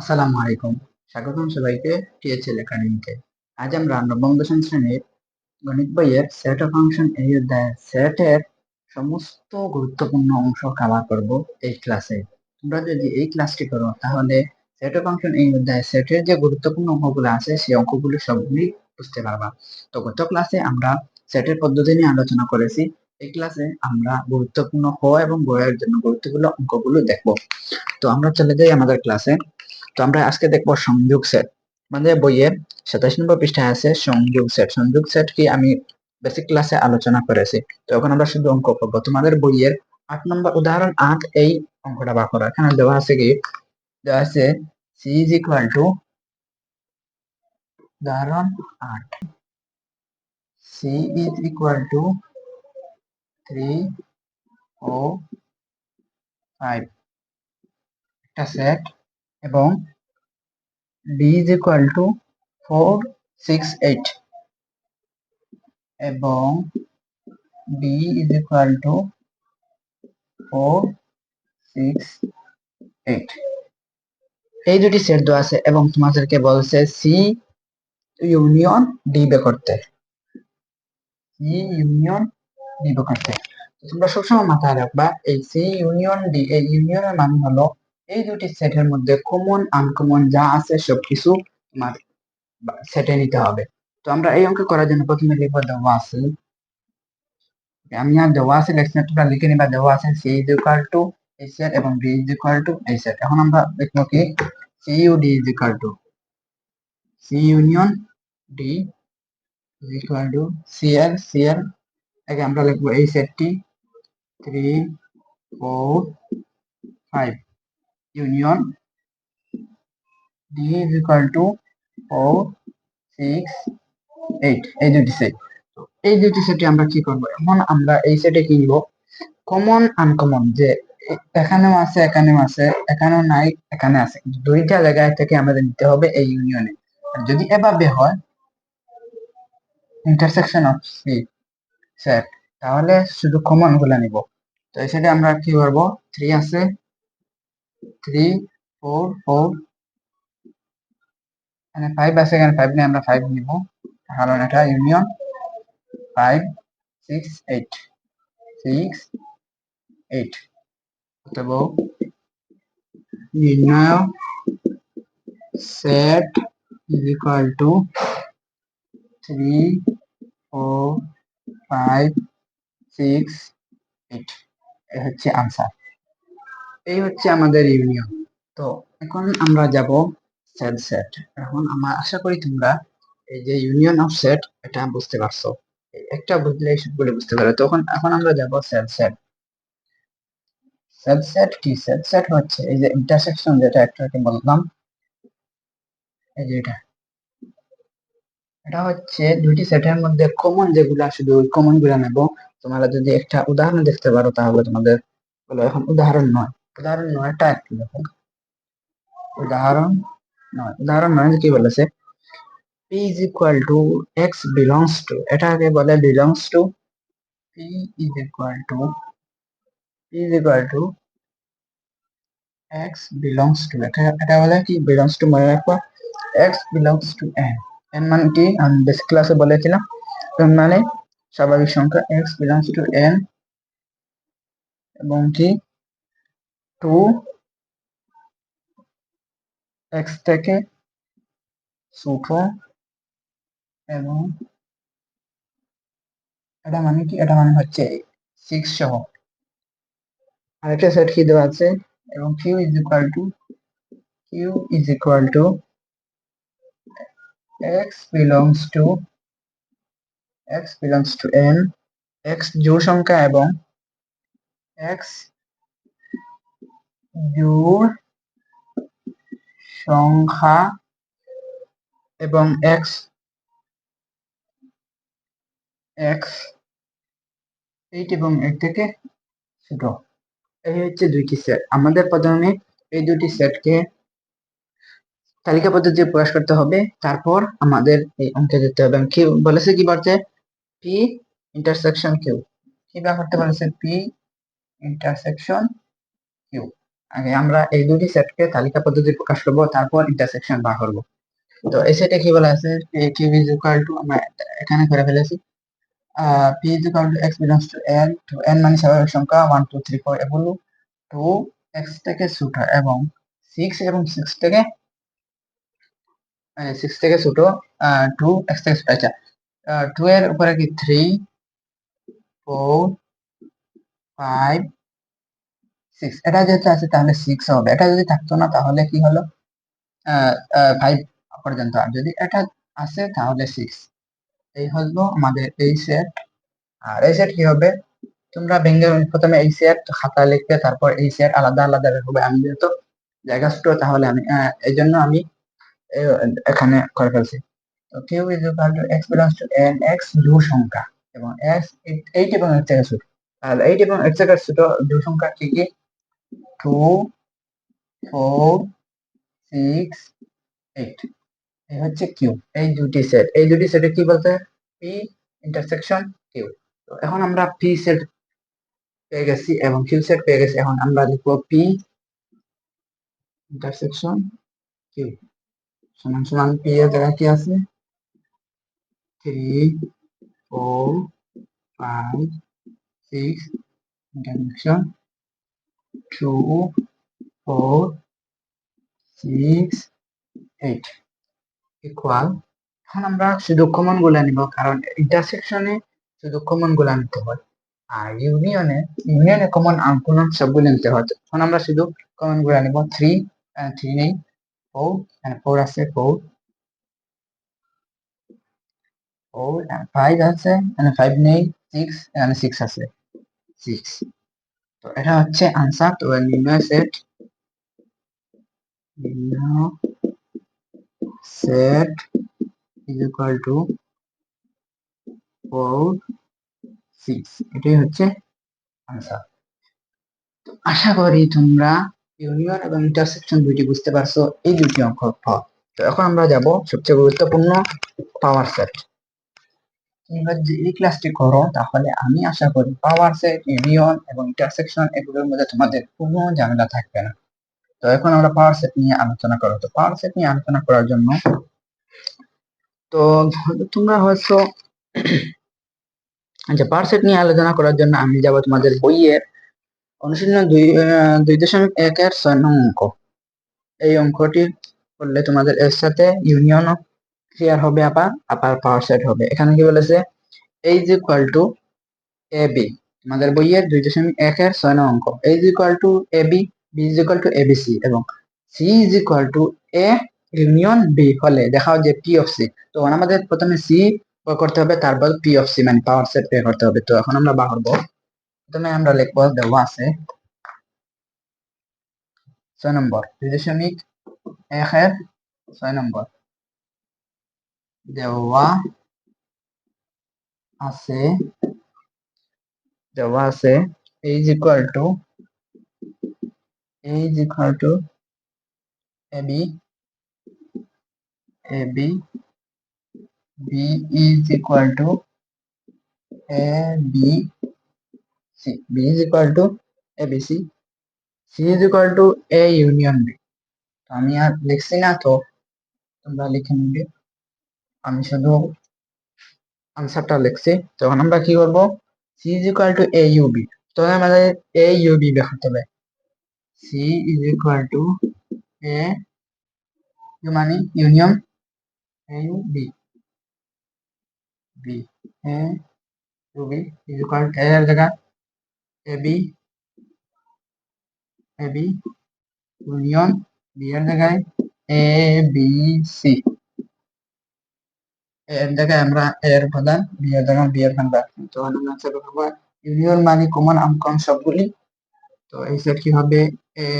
আসসালামু আলাইকুম। স্বাগতম সবাইকে টিএচএল একাডেমিতে। আজ আমরা নবম দশম শ্রেণীর গণিত বইয়ের সেট অফ ফাংশন এই অধ্যায়ের সেটের সমস্ত গুরুত্বপূর্ণ অংশ কভার করব এই ক্লাসে। তোমরা যদি এই ক্লাসটি করো তাহলে সেট অফ ফাংশন এই অধ্যায়ের সেটের যে গুরুত্বপূর্ণ অঙ্কগুলো আছে সেই অঙ্কগুলো সবগুলি বুঝতে পারবা। তো গত ক্লাসে আমরা সেটের পদ্ধতি নিয়ে আলোচনা করেছি। এই ক্লাসে আমরা গুরুত্বপূর্ণ হ এবং বয়ের জন্য গুরুত্বপূর্ণ অঙ্কগুলো দেখবো। তো আমরা চলে যাই আমাদের ক্লাসে। তো আমরা আজকে দেখবো সংযোগ সেট। আমাদের বইয়ের 27 নম্বর পৃষ্ঠায় আছে সংযোগ সেট। সংযোগ সেট কি আমি বেসিক ক্লাসে আলোচনা করেছি। তো এখন আমরা শুধু অঙ্ক করবো। তোমাদের বইয়ের 8 নম্বর উদাহরণ 8 এই অঙ্কটা বার করো। এখানে দেওয়া আছে কি, দেওয়া আছে c is equal to, উদাহরণ 8, c is equal to 3 ও 5 একটা সেট, এবং d is equal to 4 6 8 এবং b is equal to 4 6 8। এই দুটি সেট দেওয়া আছে এবং তোমাদেরকে বলছে সি ইউনিয়ন ডি বের করতে। সি ইউনিয়ন ডি বের করতে। তোমরা সবসময় মাথায় রাখবা এই সি ইউনিয়ন ডি, এই ইউনিয়নের মানে হলো এই দুটি সেটের মধ্যে কমন আনকমন যা আছে সবকিছু তোমার সেটে নিতে হবে। তো আমরা এই অঙ্ক করার জন্য প্রথমে লিখব দেওয়া আছে, আমি আর দেওয়া আছে লেখচিত্রটা লিখে নিবা। দেওয়া আছে সি ইজ ইকুয়াল টু এই সেট এবং ডি ইজ ইকুয়াল টু এই সেট। এখন আমরা লিখবো কি, C U D is equal to C union D is equal to সিএল সিএল। আগে আমরা লিখবো এই সেটটি 3 4 5 union D is equal to 4 6 8। এই দুটি সেট, এই দুটি সেটে আমরা কি করব, এখন আমরা এই সেটে কিনবো কমন আনকমন, যে এখানেও আছে এখানেও আছে, এখানেও নাই এখানে আছে, দুইটা জায়গায় থেকে আমাদের নিতে হবে এই ইউনিয়নে। আর যদি এভাবে হয় ইন্টারসেকশন অফ সি সেট, তাহলে শুধু কমন গুলা নিব। তো এই সেটে আমরা কি করব, 3 আছে 3 4 4, এখানে 5 আছে এখানে 5 নেই, আমরা 5 নিব কারণ এটা ইউনিয়ন 5 6 8 6 8। অতএব নির্ণয় সেট ইজ ইকুয়াল টু 3 4 5 6 8। এই হচ্ছে আনসার, এই হচ্ছে আমাদের ইউনিয়ন। তো এখন আমরা যাব সেট সেট। এখন আমরা আশা করি তোমরা এই যে ইউনিয়ন অফ সেট এটা বুঝতে পারছো, একটা বুঝলে সবগুলো বুঝতে পারো। তখন এখন আমরা যাব সেট সেট। সেট সেট কি, সেট সেট হচ্ছে এই যে ইন্টারসেকশন, যেটা একটাকে বললাম, এই যে এটা হচ্ছে দুইটি সেটের মধ্যে কমন যেগুলা, শুধু ওই কমন গুলা নেব। তোমরা যদি একটা উদাহরণ দেখতে পারো তাহলে তোমাদের বলো। এখন উদাহরণ 9, উদাহরণ 9টা একটু দেখো। উদাহরণ 9, উদাহরণ 9 কি বলেছে, p is equal to x belongs to, এটাকে বলে belongs to, p is equal to x belongs to, এটা বলে কি belongs to, মনে রাখো x belongs to n। n মানে কি আমি বেসিক ক্লাসে বলেছিলাম, n মানে স্বাভাবিক সংখ্যা, x belongs to n এবং কি 2 x থেকে ছোট, এবং এটা মানে কি, এটা মানে হচ্ছে 6 সহ আরেকটা সেট কি দেওয়া আছে, এবং q is equal to x belongs to n, x জোড় সংখ্যা এবং x জোড় সংখ্যা এবং x x 8 এবং 8 থেকে ছোট। এই হচ্ছে দুইটি সেট। আমাদের প্রথমে এই দুটি সেটকে তালিকা পদ্ধতিতে প্রকাশ করতে হবে, তারপর আমাদের এই অঙ্কে যেতে হবে। কি বলেছে, কি বলছে, পি ইন্টারসেকশন কিউ, কি ব্যবহার করতে বলেছে, পি ইন্টারসেকশন কিউ। আগে আমরা এই দুটি সেটকে তালিকা পদ্ধতি প্রকাশ করবো, তারপর ইন্টারসেকশন বার করবো। তো এই সেটে কি বলা আছে, কিউ ইজ ইকুয়াল টু, আমরা এখানে করে ফেলেছি, P is equal to x belongs to N, to N মানে স্বাভাবিক সংখ্যা 1 2 3 4 এগুলো 2 এক্স থেকে ছোট এবং 6 এবং 6 থেকে 6 থেকে ছোট, 2 এক্স থেকে ছোট। আচ্ছা, 2 এর উপরে কি 3 4 5 6, এটা যেহেতু আছে তাহলে 6 হবে, এটা যদি থাকতো না তাহলে কি হলো 5 পর্যন্ত, আর যদি এটা আছে তাহলে 6। এই হলো আমাদের এই সেট। আর এই সেট কি হবে, তোমরা ভেঙে প্রথমে এই সেট খাতা লিখবে, তারপর এই সেট আলাদা আলাদা হবে। আমি যেহেতু জায়গা ছোট তাহলে আমি এই জন্য আমি এখানে করে ফেলছি। তো Q is equal to x belongs to N, x দু সংখ্যা এবং এক্স 8 এবং এর থেকে ছোট। আর 8 এবং এর থেকে ছোট দু সংখ্যা কি কি, 2 4 6 8। এই হচ্ছে কিউ। এই দুটি সেট, এই দুটি সেটে কি বলতে, পি ইন্টারসেকশন কিউ। তো এখন আমরা পি সেট পেয়ে গেছি এবং কিউ সেট পেয়ে গেছি, এখন আমরা লিখবো পি ইন্টারসেকশন কিউ সমান সমান পি এর জায়গায় কি আছে, 3 4 5 6 ইন্টারসেকশন 2 4 6 8 ইকুয়াল। এখন আমরা শুধু কমন গুলা নিব, কারণ ইন্টারসেকশনে শুধু কমন গুলা নিতে হয়, আর ইউনিয়নে কমন কোনো সবগুলো নিতে হয়। এখন আমরা শুধু কমন গুলা নিব। 3 3 নেই, 4 4 আছে, 4 4 5 আছে, 5 নেই, 6 6 আছে, 6। তো এটা হচ্ছে আনসার। তো নির্ণয় সেট, নির্ণয় সেট ইজ ইকুয়াল টু 4 6, এটাই হচ্ছে আনসার। আশা করি তোমরা ইউনিয়ন এবং ইন্টারসেকশন দুইটি বুঝতে পারছো, এই দুটি অঙ্ক পাওয়া। তো এখন আমরা যাব সবচেয়ে গুরুত্বপূর্ণ পাওয়ার সেট। তোমরা যদি এই ক্লাসটি করো তাহলে আমি আশা করি পাওয়ার সেট, ইউনিয়ন এবং ইন্টারসেকশন এগুলোর মধ্যে তোমাদের কোনো ঝামেলা থাকবে না। তো এখন আমরা পাওয়ার সেট নিয়ে আলোচনা করব। তো পাওয়ার সেট নিয়ে আলোচনা করার জন্য, তো তোমরা হয়তো আচ্ছা, পাওয়ার সেট নিয়ে আলোচনা করার জন্য আমি যাব তোমাদের বইয়ের অনুশীলন 2.1-এর 6 নং অঙ্ক। এই অঙ্কটি করলে তোমাদের এর সাথে ইউনিয়নও ক্লিয়ার হবে, আবার আবার পাওয়ার সেট হবে। এখানে কি বলেছে, a is equal to a b, আমাদের বইয়ের 2.1-এর 6 নং অঙ্ক। a is equal to a b, b is equal to a B c এবং c is equal to a union b হলে দেখাও যে পি অফ সি। তো আমাদের প্রথমে সি করতে হবে, তারপর পি অফ সি মানে পাওয়ার সেট বের করতে হবে। তো এখন আমরা বার করবো, প্রথমে আমরা লিখবো, দেওয়া আছে 6 নম্বর, 2.1-এর 6 নম্বর দেওয়া আছে, দেওয়া আছে a is equal to ab, ab, b is equal to a b c, b is equal to a b c, c is equal to a union b। তো আমি আর লিখছি না, তো তোমরা লিখে নিবে, আমি শুধু আনসারটা লিখছি। তখন আমরা কি করব, c is equal to a u b, তো আমাদের a u b বের করতে হবে। c is equal to a u মানে union, a u b, b a u b is equal to a এর জায়গায় a b, a b union B এর জায়গায় এ বি সি, এর জায়গায় আমরা এর উপাদান, বি এর জায়গায় বি এর উপাদান। তো আমরা আনসার করব ইউনিয়ন মানে কমন আনকমন সবগুলি। তো এই সেট কি হবে, A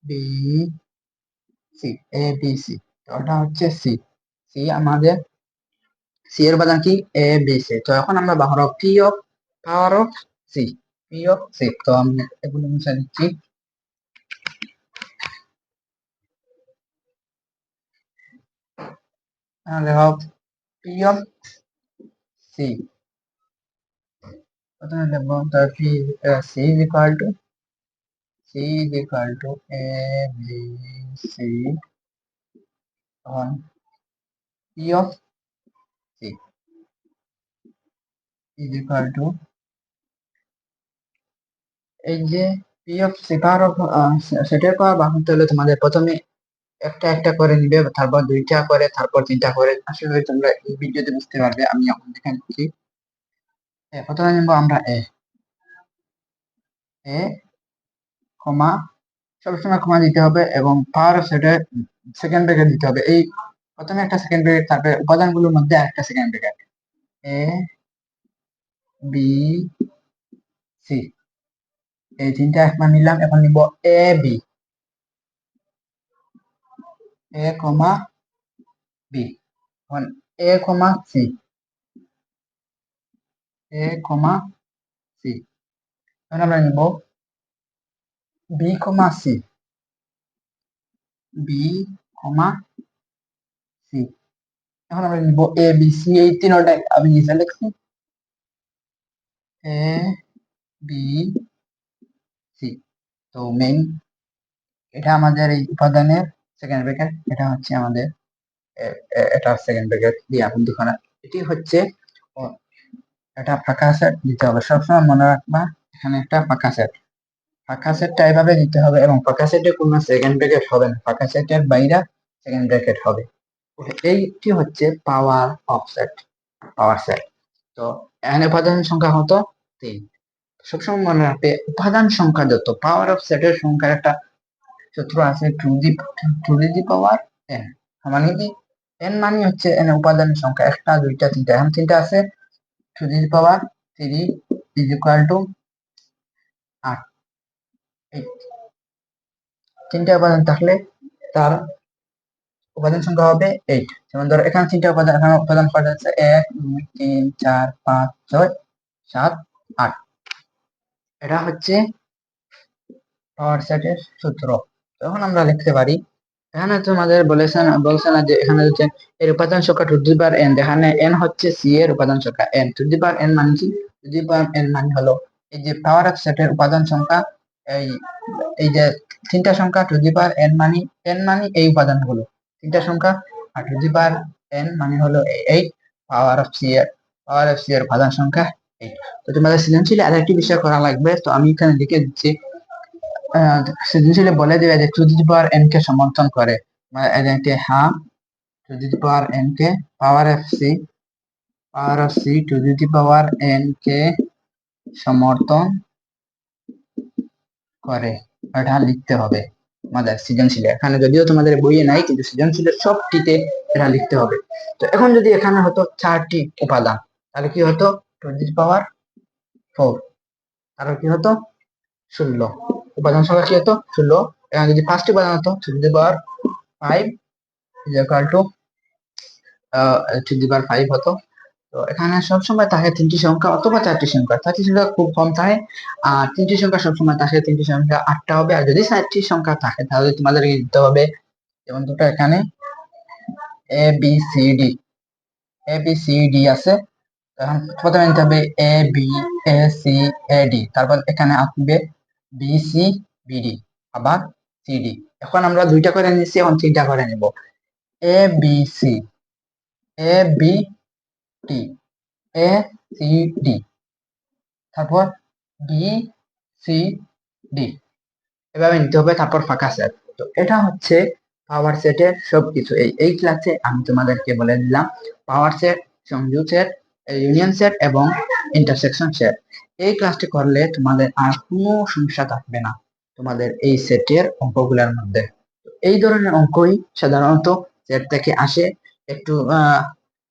B C, A B C. তো এটা হচ্ছে সি, সি আমাদের সি এর উপাদান কি, এ বি সি। তো এখন আমরা বাহর p of power of c, p of c. তো আমি এগুলো মুছে দিচ্ছি। দেখো পি অফ সি, প্রথমে লিখবো তার P, C is equal to C is equal to A, B, C on P of C is equal to এই যে P of C power of সেটের পাওয়ার বার করতে হলে তোমাদের প্রথমে একটা একটা করে নিবে, তারপর দুইটা করে, তারপর তিনটা করে। আসলে তোমরা এই ভিডিওতে বুঝতে পারবে, আমি এখন দেখে নিচ্ছি। প্রথমে নিব আমরা এ কমা, সবসময় কমা দিতে হবে এবং পাওয়ার অফ সেটের সেকেন্ড ব্র্যাকেট দিতে হবে। এই প্রথমে একটা সেকেন্ড ব্র্যাকেট, তারপরে উপাদানগুলোর মধ্যে একটা second bracket. A B C, এই তিনটা একবার নিলাম। এখন নিব A B, A comma B. এখন এ কমা সি, এ কমা সি। এখন আমরা নিব B comma C, B comma C. এখন আমরা নিব এ বি সি, এই তিনটা আমি নিচে লিখছি এ বি সি। তো মেইন এটা আমাদের এই উপাদানের সেকেন্ড ব্র্যাকেট, এটা হচ্ছে আমাদের এটা সেকেন্ড ব্র্যাকেট দিয়ে এখন দুখানা, এটি হচ্ছে এটা ফাঁকা সেট দিতে হবে। সবসময় মনে রাখবা এখানে একটা ফাঁকা সেট, ফাঁকা সেটটা এভাবে দিতে হবে এবং ফাঁকা সেটে কোনো সেকেন্ড ব্র্যাকেট হবে না, ফাঁকা সেটের বাইরে সেকেন্ড ব্র্যাকেট হবে। এইটি হচ্ছে পাওয়ার অফসেট, পাওয়ার সেট। তো এখানে উপাদান সংখ্যা হতো 3। সবসময় মনে রাখবে উপাদান সংখ্যা যত, পাওয়ার অফ সেটের সংখ্যার একটা সূত্র আছে, টু দি পাওয়ার এন। মানে কি এন মানে হচ্ছে এন উপাদানের সংখ্যা, একটা দুইটা তিনটা, এখন তিনটা আছে। To the power 3 is equal two 8। তিনটা উপাদান থাকলে তার উপাদান সংখ্যা হবে 8। যেমন ধরো এখানে তিনটা উপাদান, এখানে উপাদান কয়টা আছে 1 2 3 4 5 6 7 8। এটা হচ্ছে পাওয়ার সেটের সূত্র। তখন আমরা লিখতে পারি, এখানে তোমাদের বলছে না যে এখানে হচ্ছে এর উপাদান সংখ্যা টু দি পাওয়ার এন, এখানে এন হচ্ছে সি এর উপাদান সংখ্যা N. To the power N মানে কি, টু দি পাওয়ার এন মানে হলো এই যে পাওয়ার অফ সেটের উপাদান সংখ্যা, এই এই যে তিনটা সংখ্যা টু দি পাওয়ার এন মানে, এন মানে এই উপাদানগুলো তিনটা সংখ্যা, আর টু দি পাওয়ার এন মানে হলো 8, পাওয়ার অফ সি এর, পাওয়ার অফ সি এর উপাদান সংখ্যা 8। তো তোমাদের সৃজনশীলে আরেকটি বিষয় করা লাগবে, তো আমি এখানে লিখে দিচ্ছি। সৃজনশীলে বলে দিবে যে টু দি পাওয়ার এন কে সমর্থন করে, মানে হ্যাঁ টু দি পাওয়ার এন কে power of C, power of C to the power n কে সমর্থন করে, এটা লিখতে হবে আমাদের সৃজনশীলে। এখানে যদিও তোমাদের বইয়ে নাই, কিন্তু সৃজনশীলের সবটিতে এটা লিখতে হবে। তো এখন যদি এখানে হতো 4টি উপাদান, তাহলে কি হতো টু দি পাওয়ার 4, আর কি হতো 16। উপাদান সংখ্যা কি হতো 16। এখানে যদি 5টি উপাদান হতো to the power 5 is equal to two দি পাওয়ার 5 হতো। তো এখানে সবসময় থাকে 3টি সংখ্যা অথবা 4টি সংখ্যা, 4টি সংখ্যা খুব কম থাকে, আর 3টি সংখ্যা সবসময় থাকে, 3টি সংখ্যা 8টা হবে। আর যদি 4টি সংখ্যা থাকে তাহলে তোমাদের দিতে হবে, যেমন দুটো এখানে A B C D, A B C D আছে। এখন প্রথমে নিতে হবে A B A C A D, তারপর এখানে আসবে বি সি বি ডি, আবার সি ডি। এখন আমরা দুইটা করে নিচ্ছি, এখন তিনটা করে নিব। A B C, A B T, A C D, তারপর বি সি ডি, এভাবে নিতে হবে। তারপর ফাঁকা সেট। তো এটা হচ্ছে পাওয়ার সেটের সবকিছু। এই ক্লাসে আমি তোমাদেরকে বলে দিলাম পাওয়ার সেট, সংযোগ সেট, ইউনিয়ন সেট এবং ইন্টারসেকশন সেট। এই ক্লাসটি করলে তোমাদের আর কোনো সমস্যা থাকবে না তোমাদের এই সেটের অঙ্কগুলোর মধ্যে। এই ধরনের অঙ্কই সাধারণত সেট থেকে আসে, একটু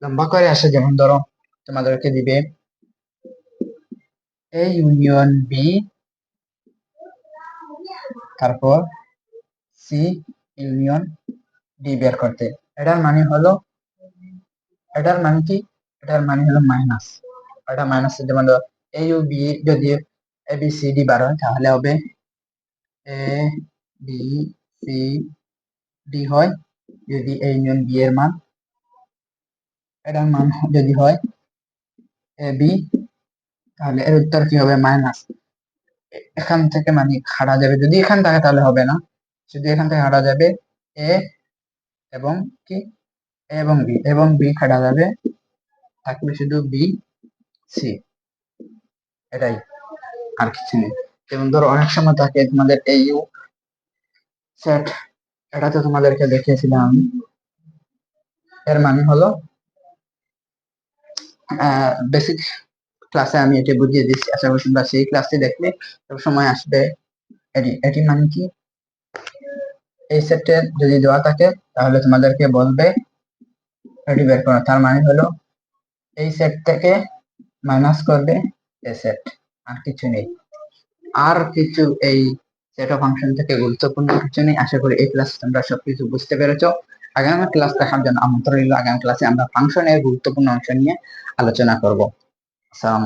লম্বা করে আসে। যেমন ধরো তোমাদেরকে দিবে এ ইউনিয়ন বি, তারপর সি ইউনিয়ন ডি বের করতে। এটার মানে হলো, এটার মানে কি, এটার মানে হলো মাইনাস, এটা মাইনাস। যেমন এ ইউ বি যদি এ বি সি ডি বার হয় তাহলে হবে এ বি সি ডি হয় যদি এ ইউনিয়ন বি এর মান, এটার মান যদি হয় এ বি, তাহলে এর উত্তর কি হবে মাইনাস। এখান থেকে মানে হারা যাবে, যদি এখান থাকে তাহলে হবে না, শুধু এখান থেকে হারা যাবে এ এবং কি এবং বি হারা যাবে, থাকবে শুধু বি সি, এটাই, আর কিছু নেই। যেমন ধরো অনেক সময় থাকে তোমাদের এই ইউ সেট, এটা তো তোমাদেরকে দেখিয়েছিলাম আমি, এর মানে হলো বেসিক ক্লাসে আমি এটি বুঝিয়ে দিচ্ছি, আশা করি তোমরা সেই ক্লাসটি দেখলে সব সময় আসবে। এটি এটি মানে কি, এই সেটে যদি দেওয়া থাকে তাহলে তোমাদেরকে বলবে এটি বের করা, তার মানে হলো এই সেট থেকে মাইনাস করবে এ সেট, আর কিছু নেই। আর কিছু এই সেট অফ ফাংশন থেকে গুরুত্বপূর্ণ কিছু নেই। আশা করি এই ক্লাস তোমরা সবকিছু বুঝতে পেরেছো। আগামী ক্লাস দেখার জন্য আমন্ত্রণ রইল। আগামী ক্লাসে আমরা ফাংশনের গুরুত্বপূর্ণ অংশ নিয়ে আলোচনা করব। আসসালামু আলাইকুম।